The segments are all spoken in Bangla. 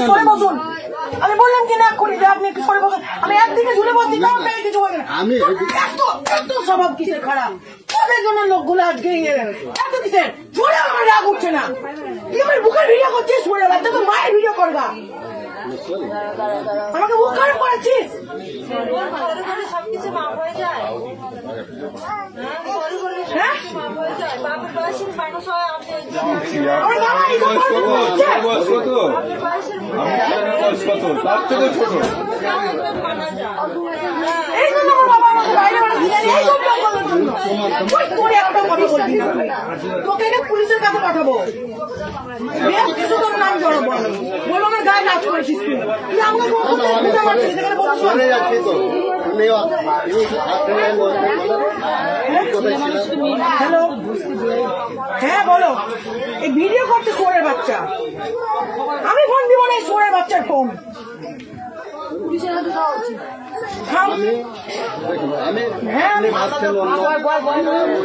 সরে বসুন। আমি বললাম কি না করি যে আপনি একটু সরে বসুন। আমি একদিকে ঝুলে বসছি তাও পেয়ে কিছু বলবেন। আমি এত স্বভাব কিসের খারাপ তাদের জন্য লোকগুলো আজকে এত কিসের জোরে আমার রাগ উঠছে না। তুই আমার বুকের ভিডিও করছিস সরে বাচ্চা তো মায়ের ভিডিও করবা আমাকে বুক খারাপ করেছিস। তোকে পুলিশের কাছে পাঠাবো কিছু তোর নাম জড়াবো বলো আমার গায়ে নাচ করেছিস তুই হ্যালো হ্যাঁ বলো এই ভিডিও করছে সোরের বাচ্চা। আমি ফোন দিব না সোরের বাচ্চার ফোন।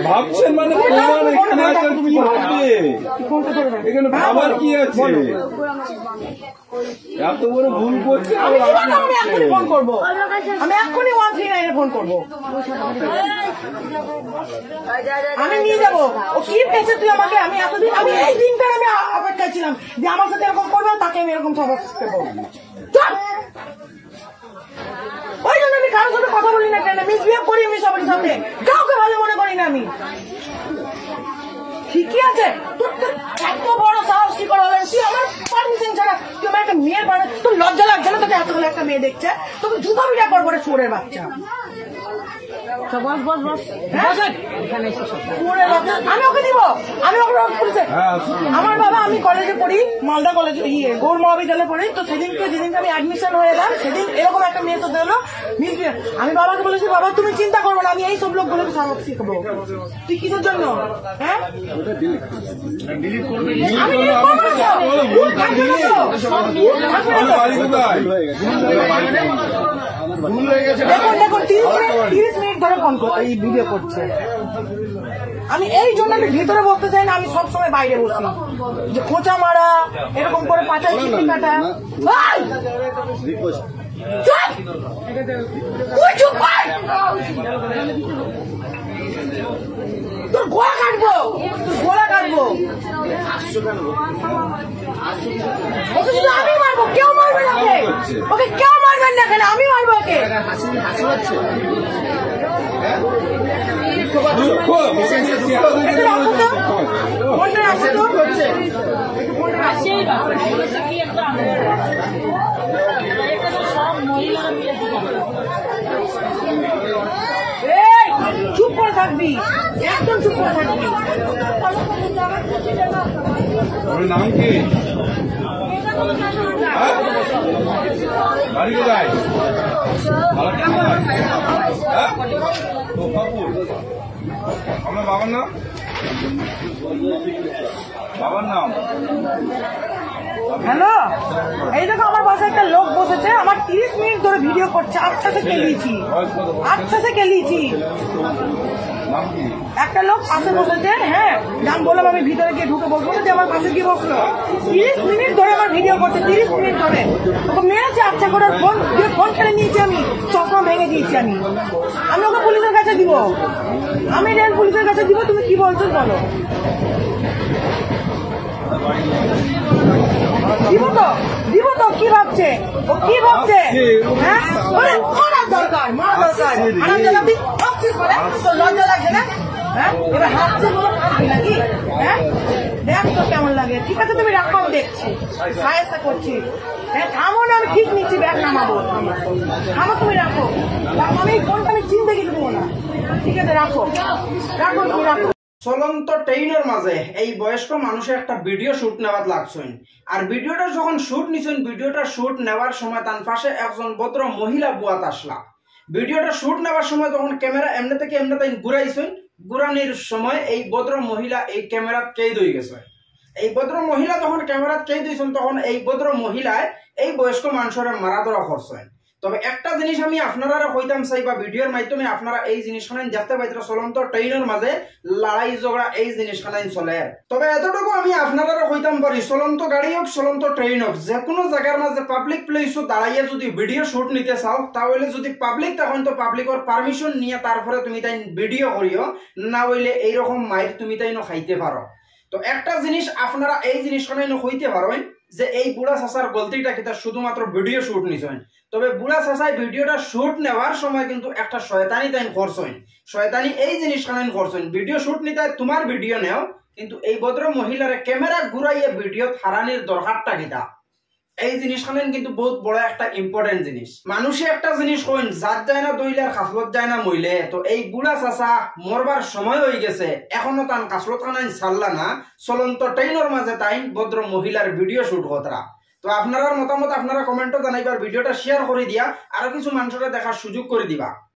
ভাবছেন মানে এখানে ভাবার কি আছে? এত বড় ভুল করছে। আমি এখনই ফোন করবো। আমি এখনই 139 ফোন করবো। আমি নিয়ে যাবো। ও কি পেয়েছে তুই আমাকে? আমি এতদিন আমি এই দিনটা আমি অপেক্ষায় ছিলাম যে আমার সাথে এরকম করবে তাকে আমি এরকম সবক দেবো। ওই জন্য আমি কারোর সাথে কথা বলি না কেন মিসবিহেভ করি আমি সবার সাথে কাউকে ভালো মনে করি না আমি। ঠিকই আছে তোর এত বড় সাহস কি করে হবে? তুই আমার পারমিশন ছাড়া তুই আমার একটা মেয়ের বাড়ি তোর লজ্জা লাগছে না? তোকে এতগুলো একটা মেয়ে দেখছে তোকে জুতো বিটা করবো রে সোরের বাচ্চা। আমি ওকে দিব আমি ওকে পুলিশে আমার বাবা আমি কলেজে পড়ি মালদা কলেজে গৌর মহাবিদ্যালয়ে পড়ি। তো সেদিনকে যেদিনকে আমি অ্যাডমিশন হয়ে এলাম সেদিন এরকম একটা মেয়ে সাথে হলো আমি বাবাকে বলেছি বাবা তুমি চিন্তা করবো না আমি এই সব লোকগুলোকে সাবক শিখবো। তুই কিসের জন্য? হ্যাঁ দেখুন 30 মিনিট ধরে ফোন এই ভিডিও করছে। আমি এই জন্য আমি ভিতরে বসতে চাই না। আমি সবসময় বাইরে বসি যে খোঁচা মারা এরকম করে পাঠায় চিঠি কাটা। তোর গোলা কাটবো গোলা কাটবো। ওকে শুধু আমি মারবো কেউ মারবে না ওকে কেউ মারবেন না কেন আমি মারবো ওকে। চুপ করে থাকবি একদম চুপ করে থাকবি। নাম কি? বাড়ি কোথায়? আপনার বাবার নাম? বাবার নাম? হ্যালো এই দেখো আমার পাশে একটা লোক বসেছে আমার 30 মিনিট ধরে ভিডিও করছে। আচ্ছা সে কেলিয়েছি একটা লোক পাশে বসেছে। হ্যাঁ নাম বললাম আমি ভিতরে গিয়ে ঢুকে বসবো যে আমার পাশে গিয়ে বসলো 30 মিনিট ধরে আমার ভিডিও করছে 30 মিনিট ধরে ওকে মেরেছে। আচ্ছা করে ফোন খেলে নিয়েছি আমি চশমা ভেঙে দিয়েছি আমি ওকে পুলিশের কাছে দিব। আমি রেল পুলিশের কাছে দিব। তুমি কি বলছো বলো? দিব তো কি ভাবছে ও কি ভাবছে? হ্যাঁ মারার দরকার তোর লজ্জা লাগছে না? হ্যাঁ এবার হাসছে বলো নাকি? হ্যাঁ দেখ তো কেমন লাগে। ঠিক আছে তুমি রাখো আমি দেখছি সাহায্য করছি। হ্যাঁ থামো না আমি ঠিক নিচ্ছি ব্যাগ নামাবো। থামো তুমি রাখো আমি ফোনটা আমি চিনতে গিয়ে দেবো না। ঠিক আছে রাখো তুমি রাখো। চলন্ত ট্রেনের মাঝে এই বয়স্ক মানুষের একটা ভিডিও শুট নেওয়ার লাগছেন। আর ভিডিওটা যখন শুট নিছেন ভিডিওটা শুট নেওয়ার সময় তার পাশে একজন ভদ্র মহিলা বুয়াত আসলা। ভিডিওটা শুট নেওয়ার সময় যখন ক্যামেরা এমনি থেকে এমনিতে ঘুরাইছেন ঘুরানির সময় এই ভদ্র মহিলা এই ক্যামেরাত কেদ হয়ে গেছে। এই ভদ্র মহিলা যখন ক্যামেরাত কেদ হয়েছেন তখন এই ভদ্র মহিলায় এই বয়স্ক মানুষের মারা ধরা করছেন। তবে একটা জিনিস আমি আপনারা কইতাম চাই বা ভিডিওর মাধ্যমে আপনারা এই জিনিসখান দেখতে পাইতে চলন্ত ট্রেনের মাঝে লড়াই ঝগড়া এই জিনিসখান চলে। তবে এতটুকু আমি আপনারা কইতাম পারি চলন্ত গাড়ি হোক চলন্ত ট্রেন হোক যে কোনো জায়গার মাঝে পাবলিক প্লেসও দাঁড়াইয়া যদি ভিডিও শুট নিতে চাও তাহলে যদি পাবলিক তখন তো পাবলিকের পারমিশন নিয়ে তারপরে তুমি তাই ভিডিও করিও, না হইলে এইরকম মাইর তুমি তাই খাইতে পারো। তো একটা জিনিস আপনারা এই জিনিসখান হইতে পারেন যে এই বুড়া চাচার গলতিটা কিন্তু শুধুমাত্র ভিডিও শুট নিছেন। তবে বুড়া চাচাই ভিডিওটা শুট নেওয়ার সময় কিন্তু একটা শয়তানি তাই করছেন, শয়তানি এই জিনিসখান করছেন। ভিডিও শুট নিতে তোমার ভিডিও নেও, কিন্তু এই ভদ্র মহিলারে ক্যামেরা ঘুরাইয়ে ভিডিও হারানির দরকারটা কিটা, এই জিনিসখান কিন্তু বহুত বড় একটা ইম্পর্টেন্ট জিনিস। মানুষে একটা জিনিস কইন জাত যায় না দইলে আর কাছলত যায় না মইলে। তো এই বুড়া চাচা মরবার সময় হয়ে গেছে, এখনো তান কাছলত খানাইন ছাড়লা না, চলন্ত ট্রেনের মাঝে তাই ভদ্র মহিলার ভিডিও শুট কতরা। তো আপনার মতামত আপনারা কমেন্টও জানাইবার, ভিডিওটা শেয়ার করে দিয়া আরো কিছু মানুষের দেখার সুযোগ করে দিবা।